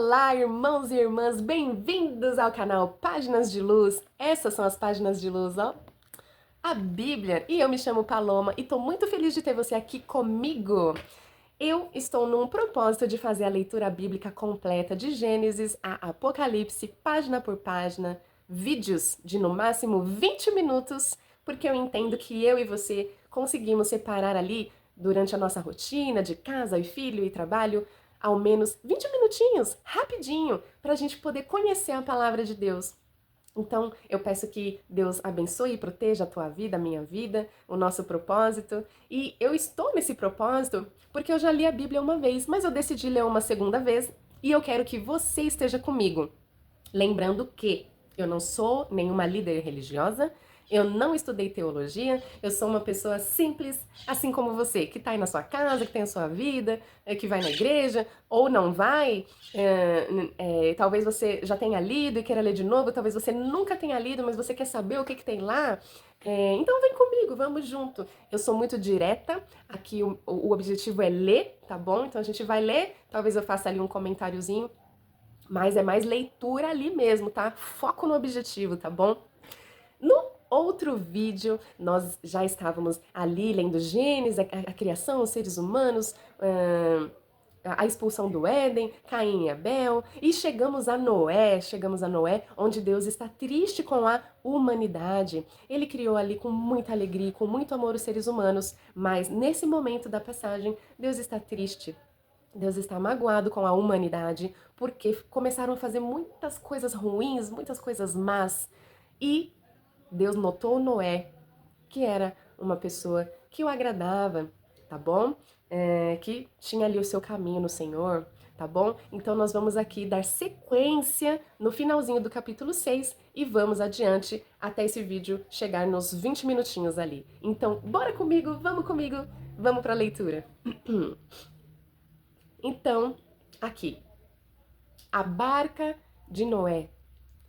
Olá, irmãos e irmãs, bem-vindos ao canal Páginas de Luz. Essas são as páginas de luz, ó. A Bíblia. E eu me chamo Paloma e tô muito feliz de ter você aqui comigo. Eu estou num propósito de fazer a leitura bíblica completa de Gênesis a Apocalipse, página por página, vídeos de no máximo 20 minutos, porque eu entendo que eu e você conseguimos separar ali, durante a nossa rotina de casa e filho e trabalho, ao menos 20 minutinhos, rapidinho, para a gente poder conhecer a palavra de Deus. Então, eu peço que Deus abençoe e proteja a tua vida, a minha vida, o nosso propósito. E eu estou nesse propósito porque eu já li a Bíblia uma vez, mas eu decidi ler uma segunda vez e eu quero que você esteja comigo. Lembrando que eu não sou nenhuma líder religiosa, eu não estudei teologia, eu sou uma pessoa simples, assim como você, que está aí na sua casa, que tem a sua vida, que vai na igreja, ou não vai. Talvez você já tenha lido e queira ler de novo, talvez você nunca tenha lido, mas você quer saber o que tem lá. Então vem comigo, vamos junto. Eu sou muito direta, aqui o objetivo é ler, tá bom? Então a gente vai ler, talvez eu faça ali um comentáriozinho, mas é mais leitura ali mesmo, tá? Foco no objetivo, tá bom? No outro vídeo, nós já estávamos ali lendo Gênesis, a criação, os seres humanos, a expulsão do Éden, Caim e Abel, e chegamos a Noé, onde Deus está triste com a humanidade. Ele criou ali com muita alegria, com muito amor os seres humanos, mas nesse momento da passagem, Deus está triste. Deus está magoado com a humanidade porque começaram a fazer muitas coisas ruins, muitas coisas más. E Deus notou Noé, que era uma pessoa que o agradava, tá bom? Que tinha ali o seu caminho no Senhor, tá bom? Então nós vamos aqui dar sequência no finalzinho do capítulo 6 e vamos adiante até esse vídeo chegar nos 20 minutinhos ali. Então, bora comigo, vamos para a leitura. Então, aqui, a barca de Noé.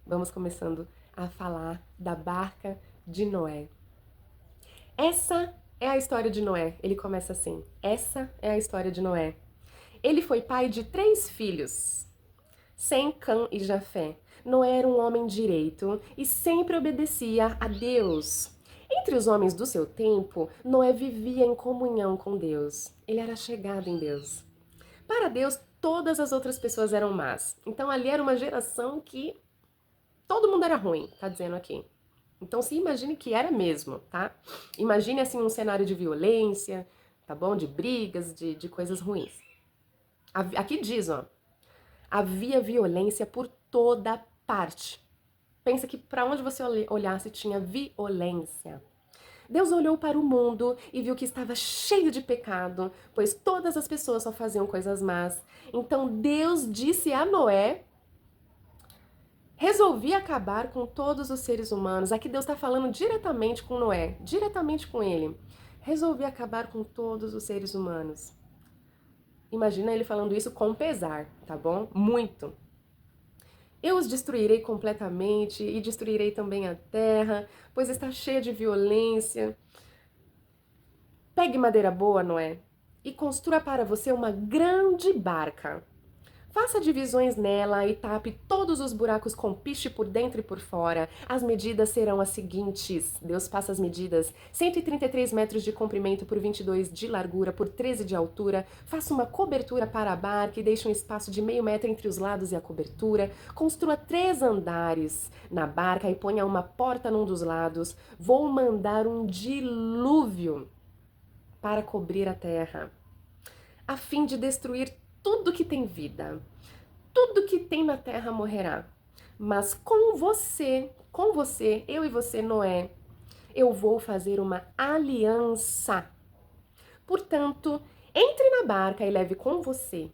Vamos começando a falar da barca de Noé. Essa é a história de Noé. Ele começa assim. Essa é a história de Noé. Ele foi pai de 3 filhos, Sem, Cã e Jafé. Noé era um homem direito e sempre obedecia a Deus. Entre os homens do seu tempo, Noé vivia em comunhão com Deus. Ele era chegado em Deus. Para Deus, todas as outras pessoas eram más. Então ali era uma geração que todo mundo era ruim, tá dizendo aqui. Então se imagine que era mesmo, tá? Imagine assim um cenário de violência, tá bom? De brigas, de coisas ruins. Aqui diz, ó, havia violência por toda parte. Pensa que para onde você olhasse tinha violência. Deus olhou para o mundo e viu que estava cheio de pecado, pois todas as pessoas só faziam coisas más. Então Deus disse a Noé: resolvi acabar com todos os seres humanos. Aqui Deus está falando diretamente com Noé, diretamente com ele. Resolvi acabar com todos os seres humanos. Imagina ele falando isso com pesar, tá bom? Muito. Eu os destruirei completamente e destruirei também a terra, pois está cheia de violência. Pegue madeira boa, Noé, e construa para você uma grande barca. Faça divisões nela e tape todos os buracos com piche por dentro e por fora. As medidas serão as seguintes. Deus passa as medidas. 133 metros de comprimento por 22 de largura por 13 de altura. Faça uma cobertura para a barca e deixe um espaço de meio metro entre os lados e a cobertura. Construa 3 andares na barca e ponha uma porta num dos lados. Vou mandar um dilúvio para cobrir a terra, a fim de destruir tudo que tem vida. Tudo que tem na terra morrerá. Mas com você, eu e você, Noé, eu vou fazer uma aliança. Portanto, entre na barca e leve com você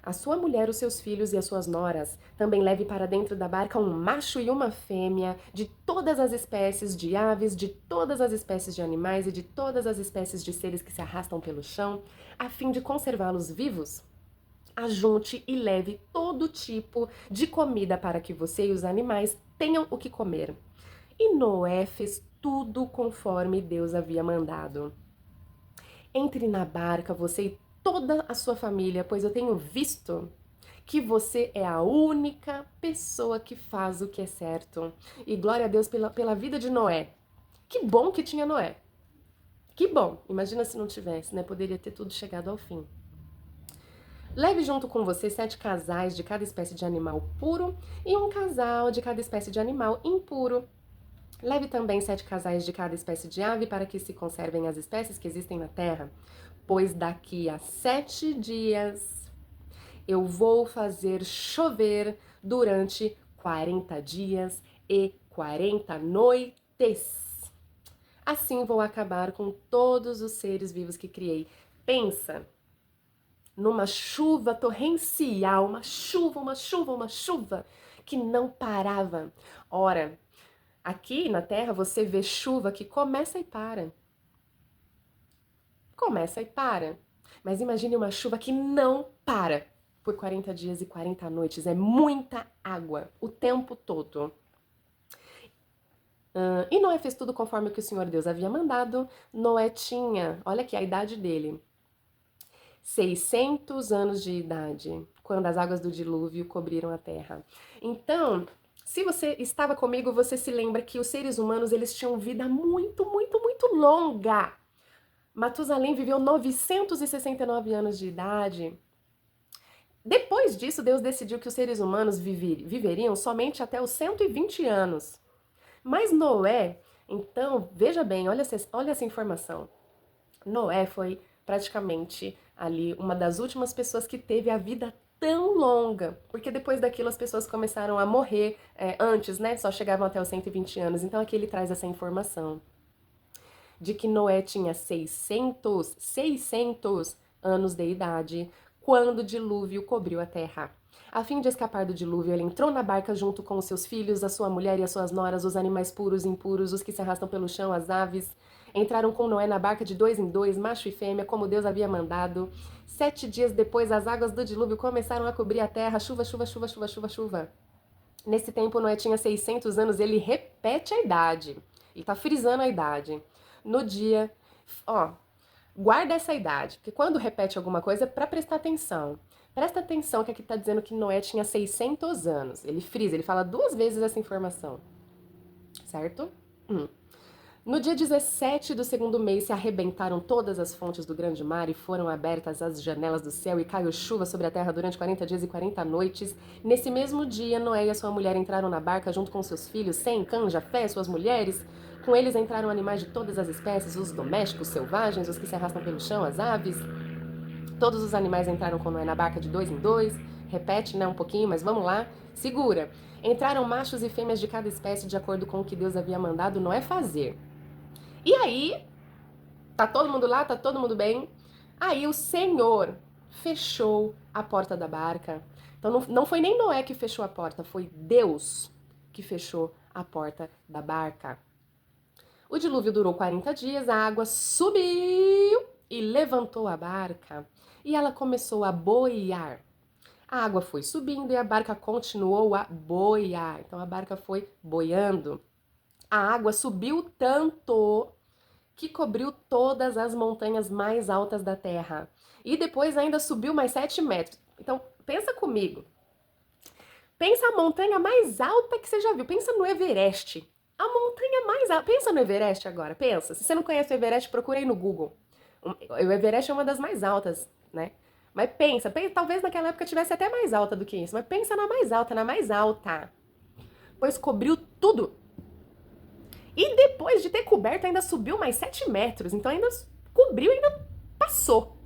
a sua mulher, os seus filhos e as suas noras. Também leve para dentro da barca um macho e uma fêmea de todas as espécies de aves, de todas as espécies de animais e de todas as espécies de seres que se arrastam pelo chão, a fim de conservá-los vivos. Ajunte e leve todo tipo de comida para que você e os animais tenham o que comer. E Noé fez tudo conforme Deus havia mandado. Entre na barca, você e toda a sua família, pois eu tenho visto que você é a única pessoa que faz o que é certo. E glória a Deus pela vida de Noé. Que bom que tinha Noé. Que bom. Imagina se não tivesse, né? Poderia ter tudo chegado ao fim. Leve junto com você 7 casais de cada espécie de animal puro e um casal de cada espécie de animal impuro. Leve também 7 casais de cada espécie de ave para que se conservem as espécies que existem na terra, pois daqui a 7 dias eu vou fazer chover durante 40 dias e 40 noites. Assim vou acabar com todos os seres vivos que criei. Pensa numa chuva torrencial, uma chuva que não parava. Ora, aqui na Terra você vê chuva que começa e para. Começa e para. Mas imagine uma chuva que não para por 40 dias e 40 noites. É muita água o tempo todo. E Noé fez tudo conforme o que o Senhor Deus havia mandado. Noé tinha, olha aqui a idade dele, 600 anos de idade, quando as águas do dilúvio cobriram a terra. Então, se você estava comigo, você se lembra que os seres humanos, eles tinham vida muito longa. Matusalém viveu 969 anos de idade. Depois disso, Deus decidiu que os seres humanos viveriam somente até os 120 anos. Mas Noé, então, veja bem, olha essa informação. Noé foi praticamente ali uma das últimas pessoas que teve a vida tão longa, porque depois daquilo as pessoas começaram a morrer antes, né? Só chegavam até os 120 anos. Então aqui ele traz essa informação de que Noé tinha 600 anos de idade quando o dilúvio cobriu a terra. A fim de escapar do dilúvio, ele entrou na barca junto com os seus filhos, a sua mulher e as suas noras, os animais puros e impuros, os que se arrastam pelo chão, as aves. Entraram com Noé na barca de 2 em 2, macho e fêmea, como Deus havia mandado. 7 dias depois, as águas do dilúvio começaram a cobrir a terra. Chuva, chuva, chuva, chuva, chuva, chuva. Nesse tempo, Noé tinha 600 anos. Ele repete a idade. Ele tá frisando a idade. No dia... Ó, guarda essa idade, porque quando repete alguma coisa é pra prestar atenção. Presta atenção que aqui tá dizendo que Noé tinha 600 anos. Ele frisa, ele fala 2 vezes essa informação. Certo? No dia 17 do segundo mês se arrebentaram todas as fontes do grande mar e foram abertas as janelas do céu e caiu chuva sobre a terra durante 40 dias e 40 noites. Nesse mesmo dia, Noé e a sua mulher entraram na barca junto com seus filhos, Sem, Cã, Jafé, suas mulheres. Com eles entraram animais de todas as espécies, os domésticos, selvagens, os que se arrastam pelo chão, as aves. Todos os animais entraram com Noé na barca de 2 em 2. Repete, né, um pouquinho, mas vamos lá. Segura. Entraram machos e fêmeas de cada espécie de acordo com o que Deus havia mandado Noé fazer. E aí, tá todo mundo lá, tá todo mundo bem. Aí o Senhor fechou a porta da barca. Então não foi nem Noé que fechou a porta, foi Deus que fechou a porta da barca. O dilúvio durou 40 dias, a água subiu e levantou a barca. E ela começou a boiar. A água foi subindo e a barca continuou a boiar. Então a barca foi boiando. A água subiu tanto que cobriu todas as montanhas mais altas da Terra. E depois ainda subiu mais 7 metros. Então, pensa comigo. Pensa a montanha mais alta que você já viu. Pensa no Everest. A montanha mais alta. Pensa no Everest agora, pensa. Se você não conhece o Everest, procure aí no Google. O Everest é uma das mais altas, né? Mas pensa, talvez naquela época tivesse até mais alta do que isso. Mas pensa na mais alta, na mais alta. Pois cobriu tudo. E depois de ter coberto, ainda subiu mais 7 metros. Então ainda cobriu, ainda passou.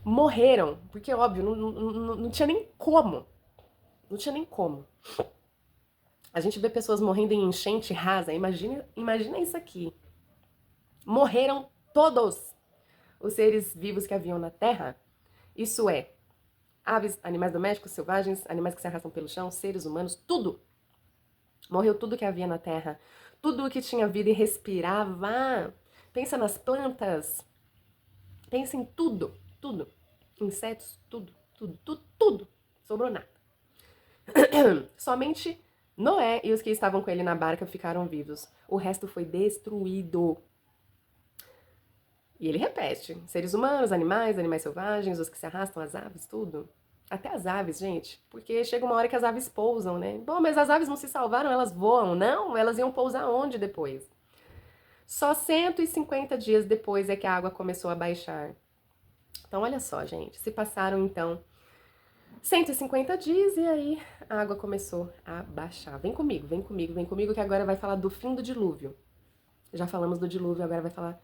Morreram, porque óbvio, não tinha nem como. Não tinha nem como. A gente vê pessoas morrendo em enchente rasa. Imagina isso aqui. Morreram todos os seres vivos que haviam na Terra. Isso é, aves, animais domésticos, selvagens, animais que se arrastam pelo chão, seres humanos, tudo. Morreu tudo que havia na Terra. Tudo o que tinha vida e respirava. Pensa nas plantas. Pensa em tudo, tudo. Insetos, tudo. Sobrou nada. Somente Noé e os que estavam com ele na barca ficaram vivos. O resto foi destruído. E ele repete: seres humanos, animais selvagens, os que se arrastam, as aves, tudo. Até as aves, gente, porque chega uma hora que as aves pousam, né? Bom, mas as aves não se salvaram, elas voam. Não, elas iam pousar onde depois? Só 150 dias depois é que a água começou a baixar. Então, olha só, gente, se passaram então 150 dias e aí a água começou a baixar. Vem comigo, vem comigo, vem comigo, que agora vai falar do fim do dilúvio. Já falamos do dilúvio, agora vai falar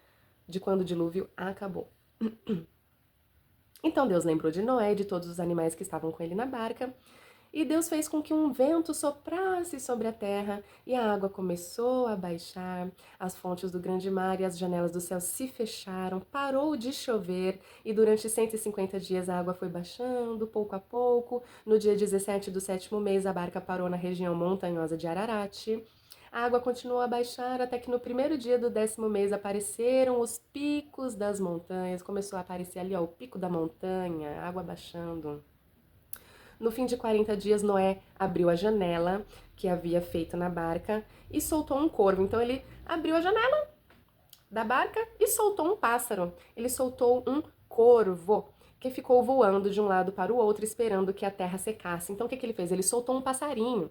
de quando o dilúvio acabou. Então Deus lembrou de Noé e de todos os animais que estavam com ele na barca, e Deus fez com que um vento soprasse sobre a terra, e a água começou a baixar, as fontes do grande mar e as janelas do céu se fecharam, parou de chover, e durante 150 dias a água foi baixando, pouco a pouco. No dia 17 do sétimo mês, a barca parou na região montanhosa de Ararat. A água continuou a baixar até que no primeiro dia do 10º mês apareceram os picos das montanhas. Começou a aparecer ali, ó, o pico da montanha, a água baixando. No fim de 40 dias, Noé abriu a janela que havia feito na barca e soltou um corvo. Então ele abriu a janela da barca e soltou um pássaro. Ele soltou um corvo que ficou voando de um lado para o outro esperando que a terra secasse. Então o que ele fez? Ele soltou um passarinho.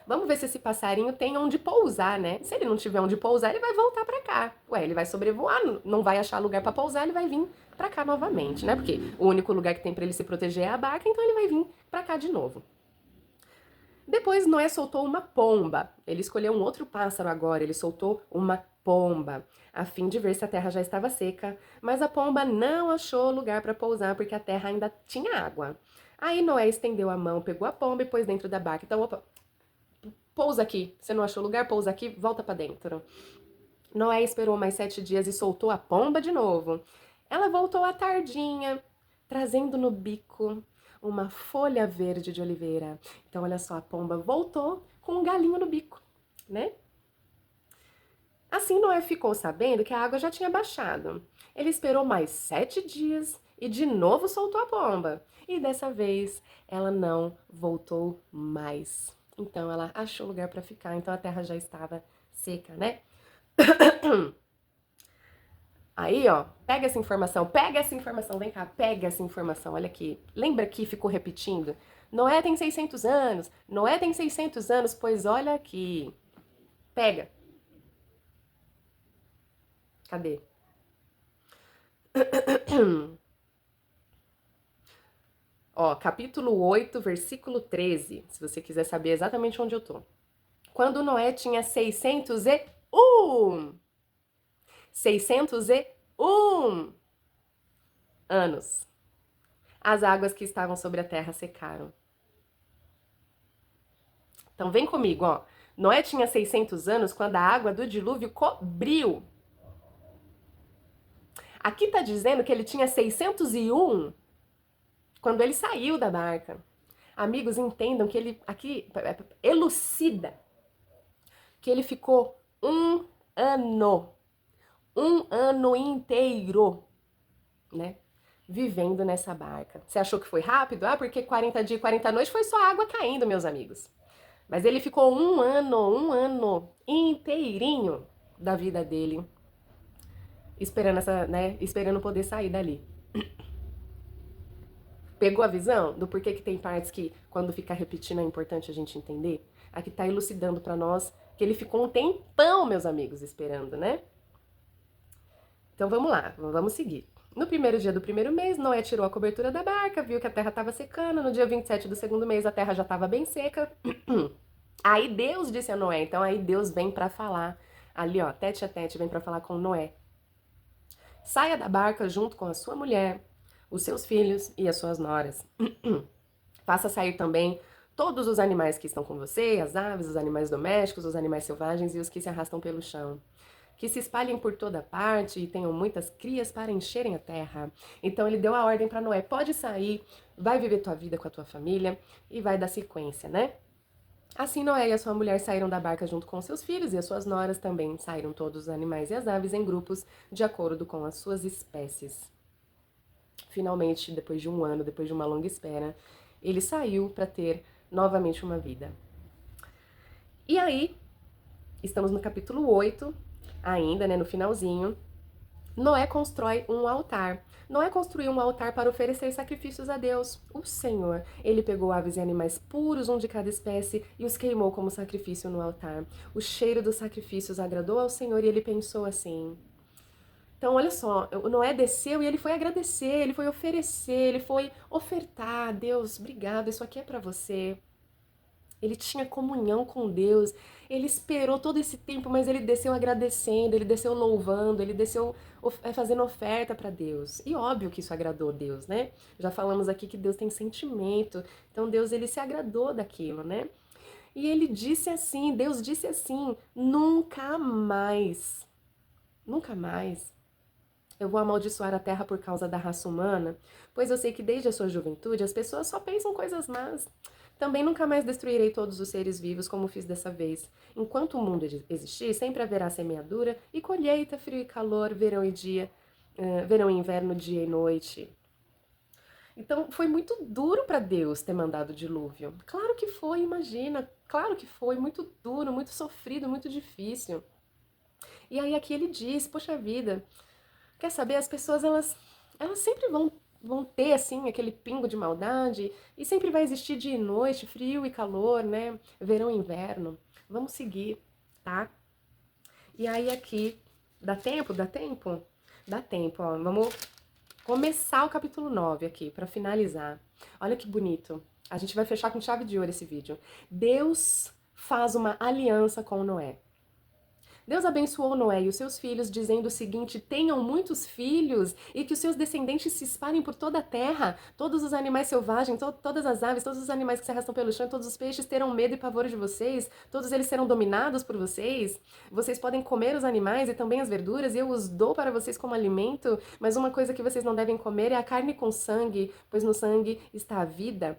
Vamos ver se esse passarinho tem onde pousar, né? Se ele não tiver onde pousar, ele vai voltar pra cá. Ué, ele vai sobrevoar, não vai achar lugar pra pousar, ele vai vir pra cá novamente, né? Porque o único lugar que tem pra ele se proteger é a barca, então ele vai vir pra cá de novo. Depois Noé soltou uma pomba. Ele escolheu um outro pássaro agora, ele soltou uma pomba, a fim de ver se a terra já estava seca, mas a pomba não achou lugar para pousar porque a terra ainda tinha água. Aí Noé estendeu a mão, pegou a pomba e pôs dentro da barca. Então, opa, pousa aqui. Você não achou lugar? Pousa aqui, volta para dentro. Noé esperou mais 7 dias e soltou a pomba de novo. Ela voltou à tardinha, trazendo no bico uma folha verde de oliveira. Então, olha só, a pomba voltou com um galinho no bico, né? Assim, Noé ficou sabendo que a água já tinha baixado. Ele esperou mais 7 dias e de novo soltou a pomba. E dessa vez, ela não voltou mais. Então, ela achou lugar para ficar. Então, a terra já estava seca, né? Aí, ó, pega essa informação, vem cá, pega essa informação, olha aqui. Lembra que ficou repetindo? Noé tem 600 anos, Noé tem 600 anos, pois olha aqui. Pega. Cadê? Ó, capítulo 8, versículo 13, se você quiser saber exatamente onde eu tô. Quando Noé tinha 601 anos, as águas que estavam sobre a terra secaram. Então vem comigo, ó. Noé tinha 600 anos quando a água do dilúvio cobriu. Aqui tá dizendo que ele tinha 601 quando ele saiu da barca. Amigos, entendam que ele aqui elucida que ele ficou um ano inteiro, né? Vivendo nessa barca. Você achou que foi rápido? Ah, porque 40 dias e 40 noites foi só água caindo, meus amigos. Mas ele ficou um ano inteirinho da vida dele, esperando essa, né? Esperando poder sair dali. Pegou a visão do porquê que tem partes que, quando ficar repetindo, é importante a gente entender? Aqui tá elucidando para nós que ele ficou um tempão, meus amigos, esperando, né? Então vamos lá, vamos seguir. No primeiro dia do primeiro mês, Noé tirou a cobertura da barca, viu que a terra estava secando. No dia 27 do segundo mês, a terra já estava bem seca. Aí Deus disse a Noé, então aí Deus vem para falar, ali ó, tete a tete, vem para falar com Noé. Saia da barca junto com a sua mulher, os seus filhos e as suas noras. Faça sair também todos os animais que estão com você, as aves, os animais domésticos, os animais selvagens e os que se arrastam pelo chão. Que se espalhem por toda parte e tenham muitas crias para encherem a terra. Então ele deu a ordem para Noé, pode sair, vai viver tua vida com a tua família e vai dar sequência, né? Assim Noé e a sua mulher saíram da barca junto com seus filhos e as suas noras também saíram todos os animais e as aves em grupos de acordo com as suas espécies. Finalmente, depois de um ano, depois de uma longa espera, ele saiu para ter novamente uma vida. E aí, estamos no capítulo 8, ainda, né, no finalzinho. Noé constrói um altar. Noé construiu um altar para oferecer sacrifícios a Deus, o Senhor. Ele pegou aves e animais puros, um de cada espécie, e os queimou como sacrifício no altar. O cheiro dos sacrifícios agradou ao Senhor e ele pensou assim. Então, olha só, Noé desceu e ele foi agradecer, ele foi oferecer, ele foi ofertar. Deus, obrigado, isso aqui é para você. Ele tinha comunhão com Deus, ele esperou todo esse tempo, mas ele desceu agradecendo, ele desceu louvando, ele desceu fazendo oferta para Deus. E óbvio que isso agradou a Deus, né? Já falamos aqui que Deus tem sentimento, então Deus ele se agradou daquilo, né? E ele disse assim, Deus disse assim: nunca mais, nunca mais eu vou amaldiçoar a terra por causa da raça humana, pois eu sei que desde a sua juventude as pessoas só pensam coisas más. Também nunca mais destruirei todos os seres vivos como fiz dessa vez. Enquanto o mundo existir, sempre haverá semeadura e colheita, frio e calor, verão e dia, verão e inverno, dia e noite. Então foi muito duro para Deus ter mandado o dilúvio. Claro que foi, imagina. Claro que foi muito duro, muito sofrido, muito difícil. E aí aqui ele diz, poxa vida, quer saber, as pessoas elas sempre vão ter assim aquele pingo de maldade e sempre vai existir dia e noite, frio e calor, né? Verão e inverno. Vamos seguir, tá? E aí aqui, dá tempo? Dá tempo? Dá tempo, ó. Vamos começar o capítulo 9 aqui para finalizar. Olha que bonito. A gente vai fechar com chave de ouro esse vídeo. Deus faz uma aliança com Noé. Deus abençoou Noé e os seus filhos, dizendo o seguinte: tenham muitos filhos e que os seus descendentes se espalhem por toda a terra. Todos os animais selvagens, todas as aves, todos os animais que se arrastam pelo chão, todos os peixes terão medo e pavor de vocês. Todos eles serão dominados por vocês. Vocês podem comer os animais e também as verduras, e eu os dou para vocês como alimento. Mas uma coisa que vocês não devem comer é a carne com sangue, pois no sangue está a vida.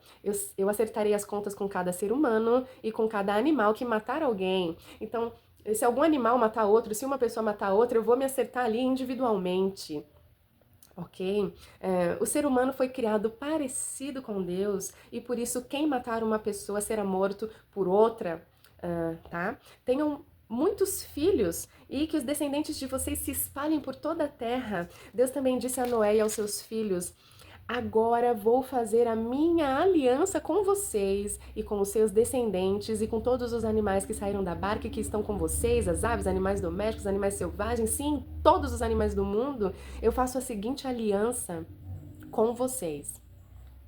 Eu acertarei as contas com cada ser humano e com cada animal que matar alguém. Então, se algum animal matar outro, se uma pessoa matar outra, eu vou me acertar ali individualmente. Ok? O ser humano foi criado parecido com Deus e por isso quem matar uma pessoa será morto por outra, tá? Tenham muitos filhos e que os descendentes de vocês se espalhem por toda a terra. Deus também disse a Noé e aos seus filhos: agora vou fazer a minha aliança com vocês e com os seus descendentes e com todos os animais que saíram da barca e que estão com vocês, as aves, animais domésticos, animais selvagens, sim, todos os animais do mundo. Eu faço a seguinte aliança com vocês.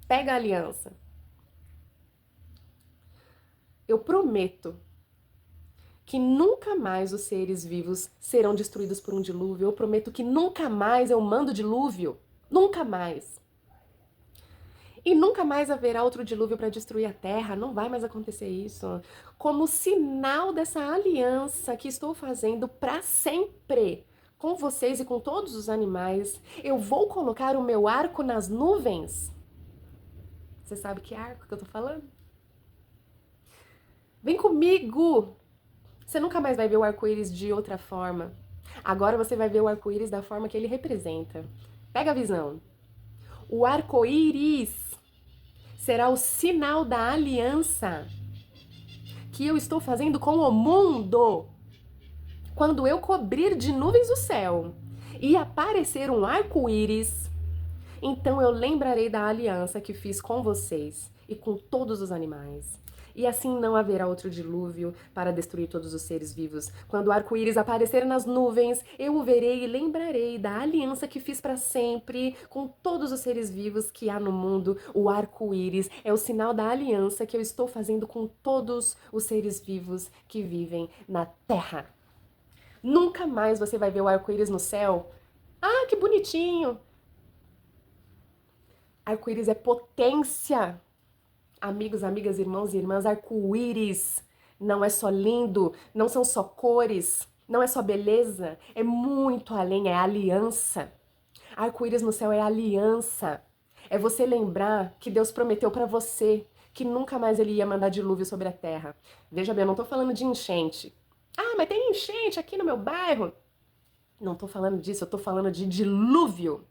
Pega a aliança. Eu prometo que nunca mais os seres vivos serão destruídos por um dilúvio. Eu prometo que nunca mais eu mando dilúvio. Nunca mais. E nunca mais haverá outro dilúvio para destruir a terra, não vai mais acontecer isso. Como sinal dessa aliança que estou fazendo para sempre com vocês e com todos os animais, eu vou colocar o meu arco nas nuvens. Você sabe que arco que eu tô falando? Vem comigo! Você nunca mais vai ver o arco-íris de outra forma. Agora você vai ver o arco-íris da forma que ele representa. Pega a visão. O arco-íris será o sinal da aliança que eu estou fazendo com o mundo. Quando eu cobrir de nuvens o céu e aparecer um arco-íris, então eu lembrarei da aliança que fiz com vocês e com todos os animais. E assim não haverá outro dilúvio para destruir todos os seres vivos. Quando o arco-íris aparecer nas nuvens, eu o verei e lembrarei da aliança que fiz para sempre com todos os seres vivos que há no mundo. O arco-íris é o sinal da aliança que eu estou fazendo com todos os seres vivos que vivem na terra. Nunca mais você vai ver o arco-íris no céu. Ah, que bonitinho! Arco-íris é potência. Amigos, amigas, irmãos e irmãs, arco-íris não é só lindo, não são só cores, não é só beleza, é muito além, é aliança. Arco-íris no céu é aliança. É você lembrar que Deus prometeu para você que nunca mais ele ia mandar dilúvio sobre a terra. Veja bem, eu não tô falando de enchente. Ah, mas tem enchente aqui no meu bairro. Não tô falando disso, eu tô falando de dilúvio.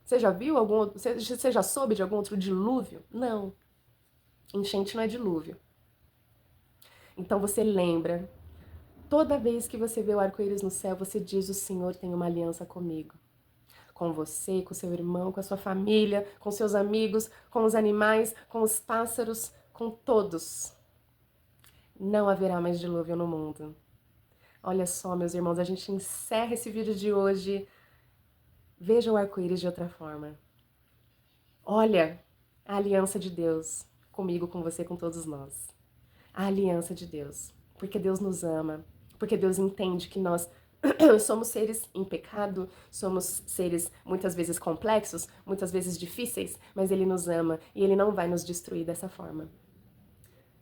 Você já viu algum, você já soube de algum outro dilúvio? Não. Enchente não é dilúvio. Então você lembra Toda vez que você vê o arco-íris no céu, você diz: o Senhor tem uma aliança comigo. Com você, com seu irmão, com a sua família, com seus amigos, com os animais, com os pássaros, com todos. Não haverá mais dilúvio no mundo. Olha só, meus irmãos, a gente encerra esse vídeo de hoje. Veja o arco-íris de outra forma. Olha a aliança de Deus comigo, com você, com todos nós. A aliança de Deus. Porque Deus nos ama. Porque Deus entende que nós somos seres em pecado, somos seres muitas vezes complexos, muitas vezes difíceis, mas Ele nos ama e Ele não vai nos destruir dessa forma.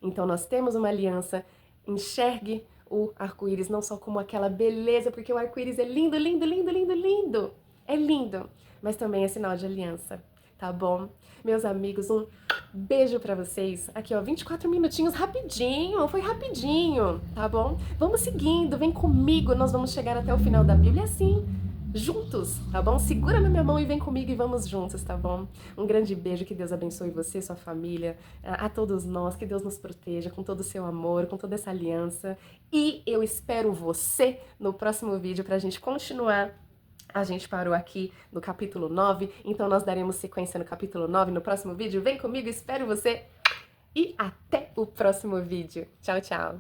Então nós temos uma aliança, enxergue o arco-íris não só como aquela beleza, porque o arco-íris é lindo, lindo, lindo, lindo, lindo. É lindo, mas também é sinal de aliança, tá bom? Meus amigos, um beijo pra vocês. Aqui, ó, 24 minutinhos, rapidinho, foi rapidinho, tá bom? Vamos seguindo, vem comigo, nós vamos chegar até o final da Bíblia assim, juntos, tá bom? Segura na minha mão e vem comigo e vamos juntos, tá bom? Um grande beijo, que Deus abençoe você, sua família, a todos nós, que Deus nos proteja com todo o seu amor, com toda essa aliança. E eu espero você no próximo vídeo pra gente continuar. A gente parou aqui no capítulo 9, então nós daremos sequência no capítulo 9 no próximo vídeo. Vem comigo, espero você e até o próximo vídeo. Tchau, tchau!